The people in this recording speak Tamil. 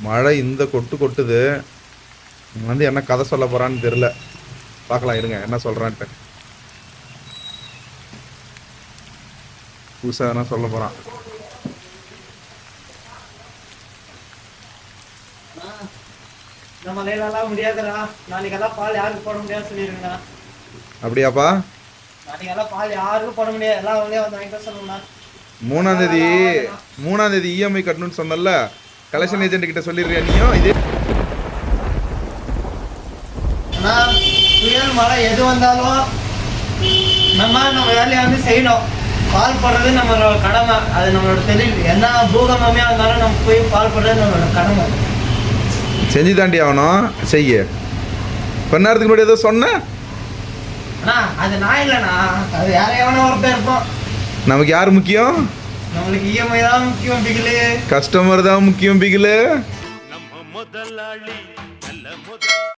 மழை இந்த கொட்டுது. வந்து என்ன கதை சொல்ல போறான்னு தெரியல. பார்க்கலாம் இருங்க என்ன சொல்றான்ட்டு. புதுசாக என்ன சொல்ல போறான். நம்ம லைலெல்லாம் முடியாதுடா. நாளைக்கெல்லாம் பால் யாருக்கு போட முடியாது சொல்லிருங்கண்ணா. அப்படியாப்பா? நாளைக்கெல்லாம் பால் யாருக்கும் போட முடியாது. எல்லாம் அவங்களே வந்து வாங்கிட்டு சொல்லணும்ண்ணா. 3ஆம் தேதி இஎம்ஐ கட்டணும்னு சொன்னல, கலெக்ஷன் ஏஜென்ட் கிட்ட சொல்லிடுறியா நீயும்? இதே அண்ணா, புயல் மழை எது வந்தாலும் நம்ம வேலையை வந்து செய்யணும். பால் போடுறது நம்மளோட கடமை, அது நம்மளோட தொழில். என்ன பூகம்பமே வந்தாலும் நம்ம போய் பால் போடுறது நம்மளோட கடமை. செஞ்சு தாண்டி ஆகணும். செய்ய கொஞ்ச நேரத்துக்கு முன்னாடி ஏதோ சொன்னேன். அண்ணா அது நான் இல்லைண்ணா, அது யார எவனோ ஒருத்தர் இருப்போம். நமக்கு யார் முக்கியம்? நம்மளுக்கு இஎம்ஐ தான் முக்கியம் பிகிலு. கஸ்டமர் தான் முக்கியம் பிகிலு.